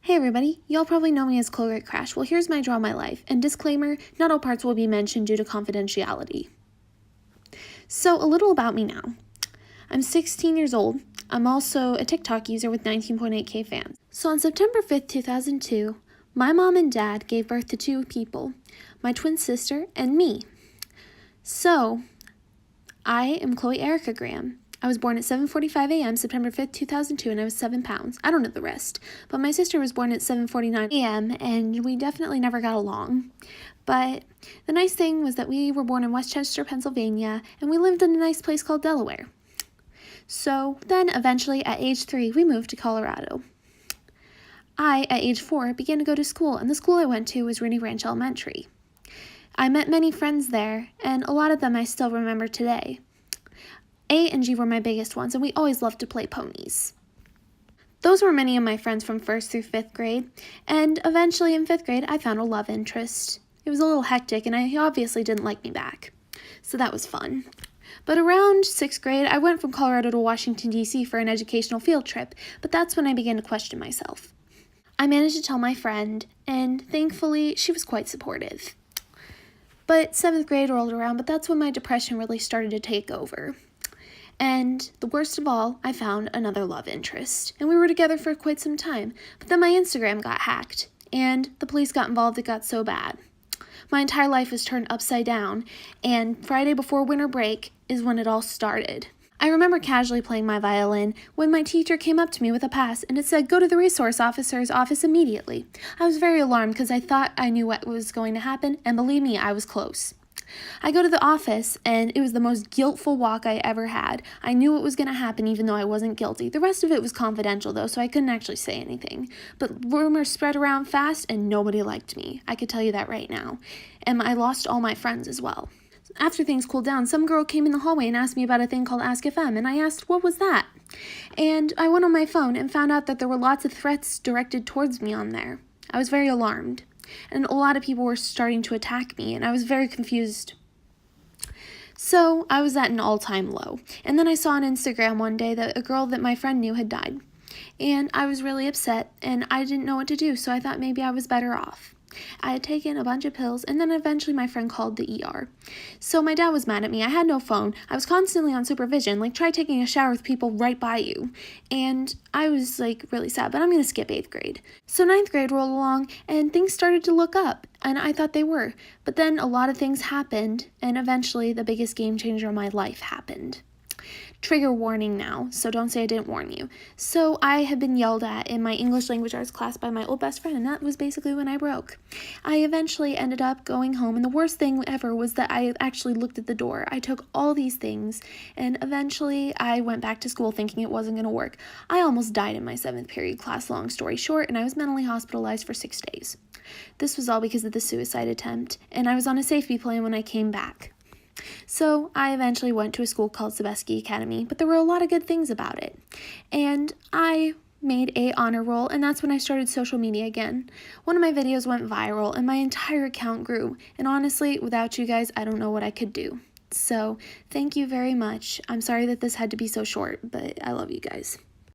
Hey everybody, y'all probably know me as Colgate Crash. Well, here's my Draw My Life, and disclaimer, not all parts will be mentioned due to confidentiality. So, a little about me now. I'm 16 years old. I'm also a TikTok user with 19.8k fans. So on September 5th, 2002, my mom and dad gave birth to two people, my twin sister and me. So, I am Chloe Erica Graham. I was born at 7:45 a.m. September 5th, 2002, and I was 7 pounds. I don't know the rest, but my sister was born at 7:49 a.m., and we definitely never got along. But the nice thing was that we were born in Westchester, Pennsylvania, and we lived in a nice place called Delaware. So then, eventually, at age 3, we moved to Colorado. I, at age 4, began to go to school, and the school I went to was Rooney Ranch Elementary. I met many friends there, and a lot of them I still remember today. A and G were my biggest ones, and we always loved to play ponies. Those were many of my friends from 1st through 5th grade, and eventually in 5th grade I found a love interest. It was a little hectic, and he obviously didn't like me back, so that was fun. But around 6th grade, I went from Colorado to Washington, D.C. for an educational field trip, but that's when I began to question myself. I managed to tell my friend, and thankfully she was quite supportive. But 7th grade rolled around, but that's when my depression really started to take over. And the worst of all, I found another love interest, and we were together for quite some time, but then my Instagram got hacked, and the police got involved. It got so bad. My entire life was turned upside down, and Friday before winter break is when it all started. I remember casually playing my violin when my teacher came up to me with a pass, and it said, "Go to the resource officer's office immediately." I was very alarmed because I thought I knew what was going to happen, and believe me, I was close. I go to the office, and it was the most guiltful walk I ever had. I knew what was going to happen even though I wasn't guilty. The rest of it was confidential, though, so I couldn't actually say anything. But rumors spread around fast, and nobody liked me. I could tell you that right now. And I lost all my friends as well. After things cooled down, some girl came in the hallway and asked me about a thing called Ask FM, and I asked, what was that? And I went on my phone and found out that there were lots of threats directed towards me on there. I was very alarmed. And a lot of people were starting to attack me, and I was very confused. So I was at an all-time low. And then I saw on Instagram one day that a girl that my friend knew had died. And I was really upset, and I didn't know what to do, so I thought maybe I was better off. I had taken a bunch of pills, and then eventually my friend called the ER. So my dad was mad at me. I had no phone. I was constantly on supervision. Like, try taking a shower with people right by you. And I was, really sad, but I'm going to skip 8th grade. So 9th grade rolled along, and things started to look up, and I thought they were. But then a lot of things happened, and eventually the biggest game changer of my life happened. Trigger warning now, so don't say I didn't warn you. So I had been yelled at in my English language arts class by my old best friend, and that was basically when I broke. I eventually ended up going home, and the worst thing ever was that I actually looked at the door. I took all these things, and eventually I went back to school thinking it wasn't going to work. I almost died in my 7th period class, long story short, and I was mentally hospitalized for 6 days. This was all because of the suicide attempt, and I was on a safety plan when I came back. So I eventually went to a school called Sebesky Academy, but there were a lot of good things about it. And I made a honor roll, and that's when I started social media again. One of my videos went viral, and my entire account grew. And honestly, without you guys, I don't know what I could do. So thank you very much. I'm sorry that this had to be so short, but I love you guys.